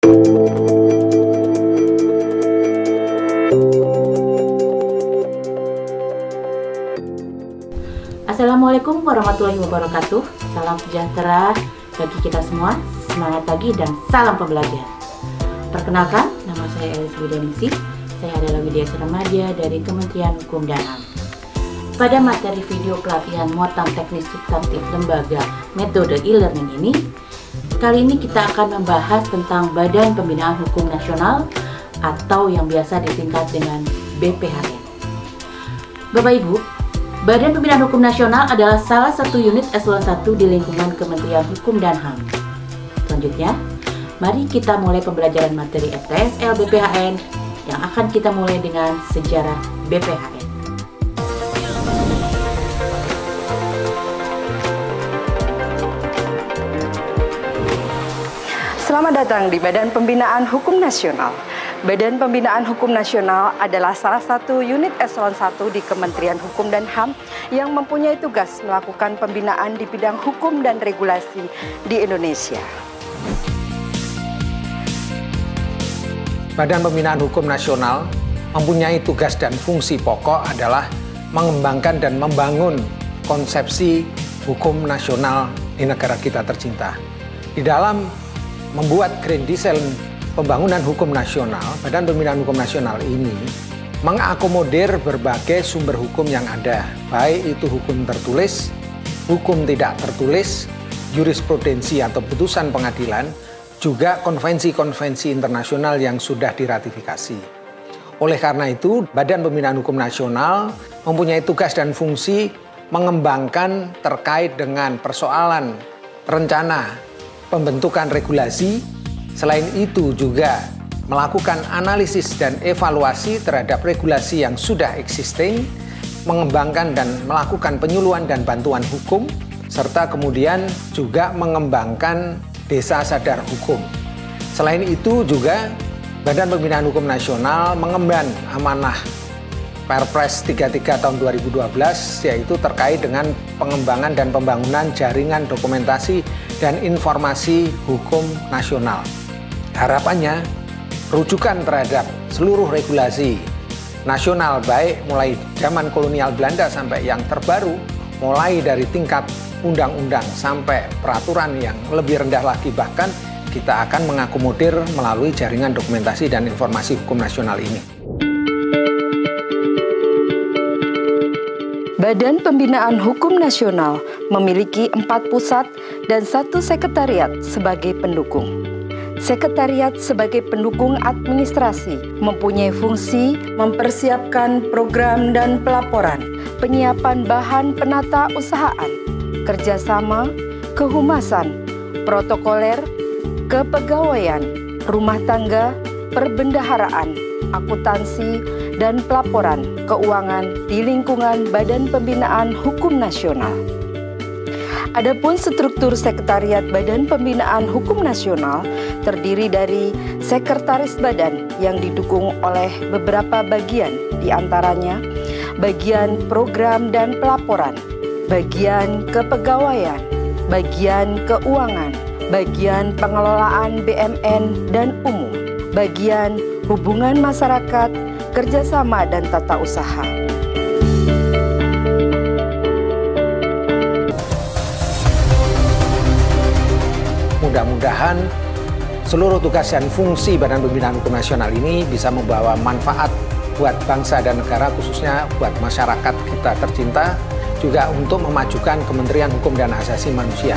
Assalamualaikum warahmatullahi wabarakatuh. Salam sejahtera bagi kita semua. Semangat pagi dan salam pembelajar. Perkenalkan, nama saya Elis Widianingsih. Saya adalah Widya Remaja dari Kementerian Hukum dan HAM. Pada materi video pelatihan muatan teknis substantif lembaga metode e-learning ini, kali ini kita akan membahas tentang Badan Pembinaan Hukum Nasional atau yang biasa disingkat dengan BPHN. Bapak Ibu, Badan Pembinaan Hukum Nasional adalah salah satu unit eselon 1 di lingkungan Kementerian Hukum dan HAM. Selanjutnya, mari kita mulai pembelajaran materi FTSL BPHN yang akan kita mulai dengan sejarah BPHN. Selamat datang di Badan Pembinaan Hukum Nasional. Badan Pembinaan Hukum Nasional adalah salah satu unit eselon 1 di Kementerian Hukum dan HAM yang mempunyai tugas melakukan pembinaan di bidang hukum dan regulasi di Indonesia. Badan Pembinaan Hukum Nasional mempunyai tugas dan fungsi pokok adalah mengembangkan dan membangun konsepsi hukum nasional di negara kita tercinta. Di dalam membuat Grand Design Pembangunan Hukum Nasional, Badan Pembinaan Hukum Nasional ini mengakomodir berbagai sumber hukum yang ada, baik itu hukum tertulis, hukum tidak tertulis, jurisprudensi atau putusan pengadilan, juga konvensi-konvensi internasional yang sudah diratifikasi. Oleh karena itu, Badan Pembinaan Hukum Nasional mempunyai tugas dan fungsi mengembangkan terkait dengan persoalan rencana pembentukan regulasi. Selain itu juga melakukan analisis dan evaluasi terhadap regulasi yang sudah existing, mengembangkan dan melakukan penyuluhan dan bantuan hukum, serta kemudian juga mengembangkan desa sadar hukum. Selain itu juga Badan Pembinaan Hukum Nasional mengemban amanah Perpres 33 tahun 2012, yaitu terkait dengan pengembangan dan pembangunan jaringan dokumentasi dan informasi hukum nasional. Harapannya, rujukan terhadap seluruh regulasi nasional, baik mulai zaman kolonial Belanda sampai yang terbaru, mulai dari tingkat undang-undang sampai peraturan yang lebih rendah lagi, bahkan kita akan mengakomodir melalui jaringan dokumentasi dan informasi hukum nasional ini. Badan Pembinaan Hukum Nasional memiliki 4 pusat dan 1 sekretariat sebagai pendukung. Sekretariat sebagai pendukung administrasi mempunyai fungsi mempersiapkan program dan pelaporan, penyiapan bahan penata usahaan, kerjasama, kehumasan, protokoler, kepegawaian, rumah tangga, perbendaharaan, akuntansi, dan pelaporan keuangan di lingkungan Badan Pembinaan Hukum Nasional. Adapun struktur Sekretariat Badan Pembinaan Hukum Nasional terdiri dari Sekretaris Badan yang didukung oleh beberapa bagian, diantaranya bagian program dan pelaporan, bagian kepegawaian, bagian keuangan, bagian pengelolaan BUMN dan umum, bagian hubungan masyarakat, kerjasama dan tata usaha. Mudah-mudahan seluruh tugas dan fungsi Badan Pembinaan Hukum Nasional ini bisa membawa manfaat buat bangsa dan negara, khususnya buat masyarakat kita tercinta, juga untuk memajukan Kementerian Hukum dan Hak Asasi Manusia.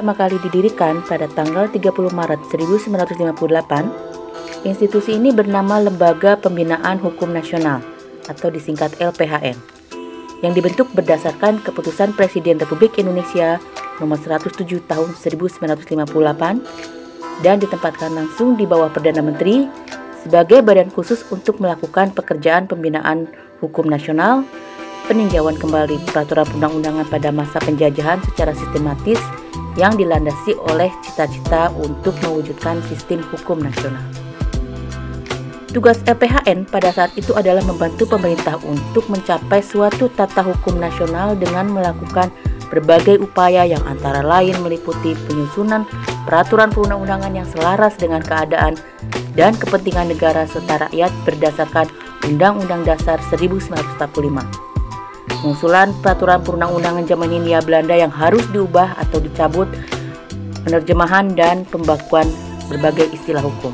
Pertama kali didirikan pada tanggal 30 Maret 1958, institusi ini bernama Lembaga Pembinaan Hukum Nasional atau disingkat LPHN, yang dibentuk berdasarkan Keputusan Presiden Republik Indonesia Nomor 107 Tahun 1958 dan ditempatkan langsung di bawah Perdana Menteri sebagai badan khusus untuk melakukan pekerjaan pembinaan hukum nasional peninjauan kembali peraturan perundang-undangan pada masa penjajahan secara sistematis yang dilandasi oleh cita-cita untuk mewujudkan sistem hukum nasional. Tugas LPHN pada saat itu adalah membantu pemerintah untuk mencapai suatu tata hukum nasional dengan melakukan berbagai upaya yang antara lain meliputi penyusunan peraturan perundang-undangan yang selaras dengan keadaan dan kepentingan negara serta rakyat berdasarkan Undang-Undang Dasar 1945. Pengusulan peraturan perundang-undangan zaman Hindia Belanda yang harus diubah atau dicabut, penerjemahan dan pembakuan berbagai istilah hukum.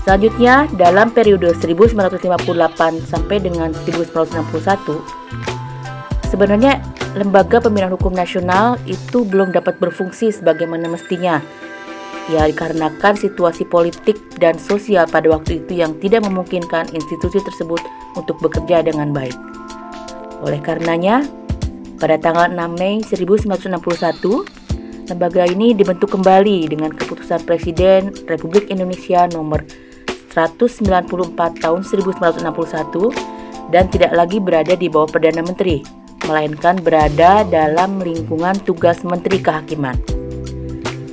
Selanjutnya, dalam periode 1958 sampai dengan 1961, sebenarnya Lembaga Pembinaan Hukum Nasional itu belum dapat berfungsi sebagaimana mestinya. Ya, dikarenakan situasi politik dan sosial pada waktu itu yang tidak memungkinkan institusi tersebut untuk bekerja dengan baik. Oleh karenanya, pada tanggal 6 Mei 1961, lembaga ini dibentuk kembali dengan keputusan Presiden Republik Indonesia nomor 194 tahun 1961 dan tidak lagi berada di bawah Perdana Menteri, melainkan berada dalam lingkungan tugas Menteri Kehakiman.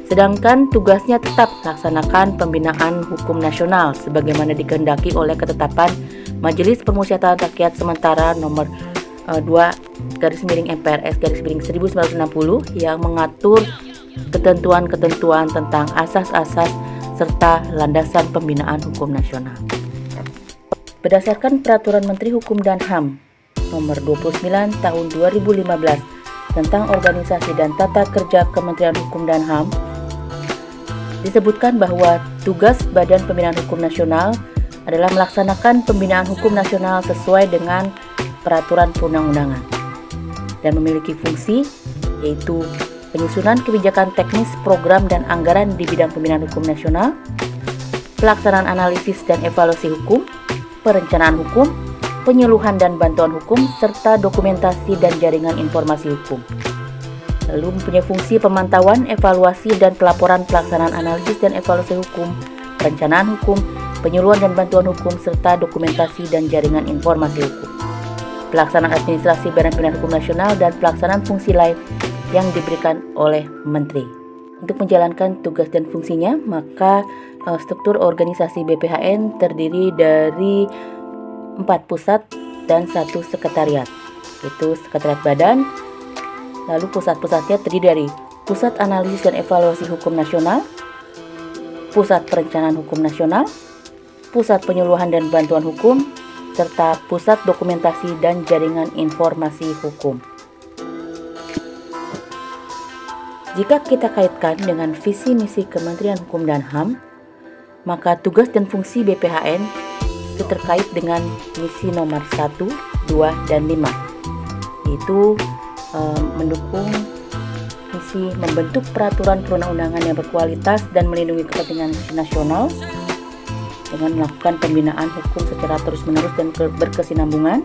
Sedangkan tugasnya tetap melaksanakan pembinaan hukum nasional sebagaimana dikehendaki oleh ketetapan Majelis Permusyawaratan Rakyat Sementara nomor 2/MPRS/1960 yang mengatur ketentuan-ketentuan tentang asas-asas serta landasan pembinaan hukum nasional. Berdasarkan Peraturan Menteri Hukum dan HAM nomor 29 tahun 2015 tentang organisasi dan tata kerja Kementerian Hukum dan HAM, disebutkan bahwa tugas Badan Pembinaan Hukum Nasional adalah melaksanakan pembinaan hukum nasional sesuai dengan peraturan perundang-undangan dan memiliki fungsi yaitu penyusunan kebijakan teknis, program, dan anggaran di bidang pembinaan hukum nasional, pelaksanaan analisis dan evaluasi hukum, perencanaan hukum, penyuluhan dan bantuan hukum, serta dokumentasi dan jaringan informasi hukum. Lalu mempunyai fungsi pemantauan, evaluasi, dan pelaporan pelaksanaan analisis dan evaluasi hukum, perencanaan hukum, penyuluhan dan bantuan hukum, serta dokumentasi dan jaringan informasi hukum. Pelaksanaan administrasi Badan Pembinaan Hukum Nasional dan pelaksanaan fungsi lain yang diberikan oleh Menteri. Untuk menjalankan tugas dan fungsinya, maka struktur organisasi BPHN terdiri dari 4 pusat dan 1 sekretariat, yaitu Sekretariat Badan. Lalu pusat-pusatnya terdiri dari Pusat Analisis dan Evaluasi Hukum Nasional, Pusat Perencanaan Hukum Nasional, Pusat Penyuluhan dan Bantuan Hukum, serta Pusat Dokumentasi dan Jaringan Informasi Hukum. Jika kita kaitkan dengan visi misi Kementerian Hukum dan HAM, maka tugas dan fungsi BPHN itu terkait dengan misi nomor 1, 2, dan 5, yaitu mendukung misi membentuk peraturan perundang-undangan yang berkualitas dan melindungi kepentingan nasional dengan melakukan pembinaan hukum secara terus-menerus dan berkesinambungan.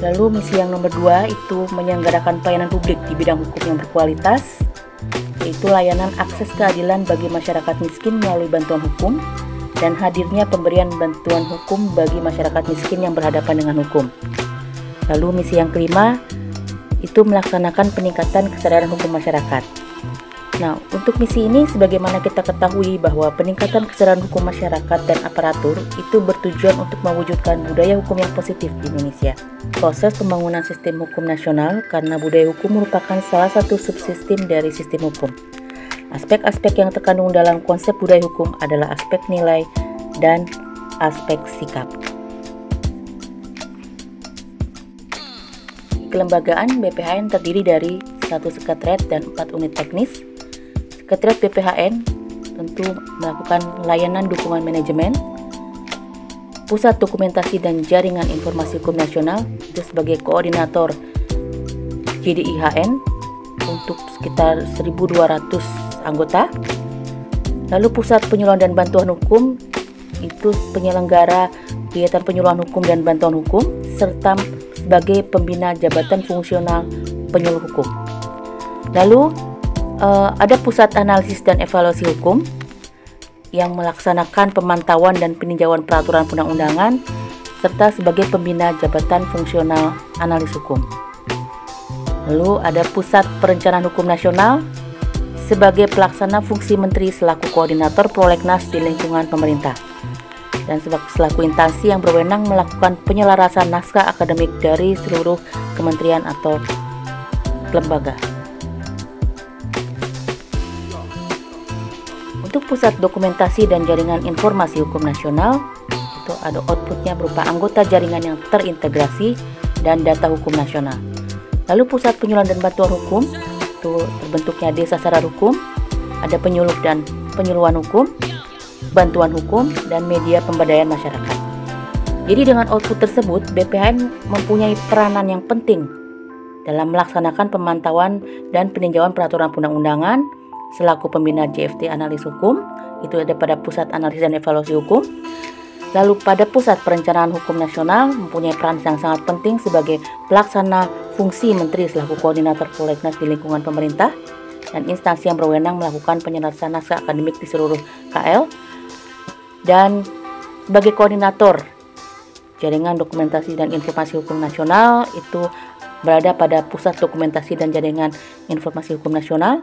Lalu misi yang nomor 2 itu menyelenggarakan pelayanan publik di bidang hukum yang berkualitas, yaitu layanan akses keadilan bagi masyarakat miskin melalui bantuan hukum dan hadirnya pemberian bantuan hukum bagi masyarakat miskin yang berhadapan dengan hukum. Lalu misi yang kelima itu melaksanakan peningkatan kesadaran hukum masyarakat. Nah, untuk misi ini sebagaimana kita ketahui bahwa peningkatan kesadaran hukum masyarakat dan aparatur itu bertujuan untuk mewujudkan budaya hukum yang positif di Indonesia. Proses pembangunan sistem hukum nasional karena budaya hukum merupakan salah satu subsistem dari sistem hukum. Aspek-aspek yang terkandung dalam konsep budaya hukum adalah aspek nilai dan aspek sikap. Kelembagaan BPHN terdiri dari 1 sekretariat dan 4 unit teknis. Sekretariat BPHN tentu melakukan layanan dukungan manajemen, Pusat Dokumentasi dan Jaringan Informasi Hukum Nasional itu sebagai koordinator JDIHN untuk sekitar 1.200 anggota. Lalu Pusat Penyuluhan dan Bantuan Hukum itu penyelenggara kegiatan penyuluhan hukum dan bantuan hukum serta sebagai pembina jabatan fungsional penyuluh hukum. Lalu ada Pusat Analisis dan Evaluasi Hukum yang melaksanakan pemantauan dan peninjauan peraturan perundang-undangan serta sebagai pembina Jabatan Fungsional Analis Hukum. Lalu ada Pusat Perencanaan Hukum Nasional sebagai pelaksana fungsi menteri selaku koordinator prolegnas di lingkungan pemerintah dan selaku instansi yang berwenang melakukan penyelarasan naskah akademik dari seluruh kementerian atau lembaga. Untuk Pusat Dokumentasi dan Jaringan Informasi Hukum Nasional, itu ada outputnya berupa anggota jaringan yang terintegrasi dan data hukum nasional. Lalu Pusat Penyuluhan dan Bantuan Hukum, itu terbentuknya Desa Sadar Hukum, ada penyuluh dan penyuluhan hukum, bantuan hukum, dan media pemberdayaan masyarakat. Jadi dengan output tersebut, BPHN mempunyai peranan yang penting dalam melaksanakan pemantauan dan peninjauan peraturan perundang-undangan selaku pembina JFT Analis Hukum, itu ada pada Pusat Analisis dan Evaluasi Hukum. Lalu pada Pusat Perencanaan Hukum Nasional mempunyai peran yang sangat penting sebagai pelaksana fungsi menteri selaku koordinator prolegnas di lingkungan pemerintah dan instansi yang berwenang melakukan penyelarasan naskah akademik di seluruh KL, dan sebagai koordinator Jaringan Dokumentasi dan Informasi Hukum Nasional itu berada pada Pusat Dokumentasi dan Jaringan Informasi Hukum Nasional.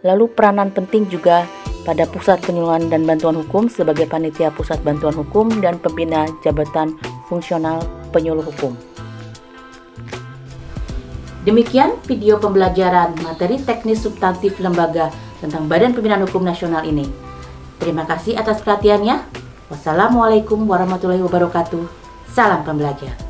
Lalu peranan penting juga pada Pusat Penyuluhan dan Bantuan Hukum sebagai panitia Pusat Bantuan Hukum dan pembina Jabatan Fungsional Penyuluh Hukum. Demikian video pembelajaran materi teknis substantif lembaga tentang Badan Pembinaan Hukum Nasional ini. Terima kasih atas perhatiannya. Wassalamualaikum warahmatullahi wabarakatuh. Salam pembelajar.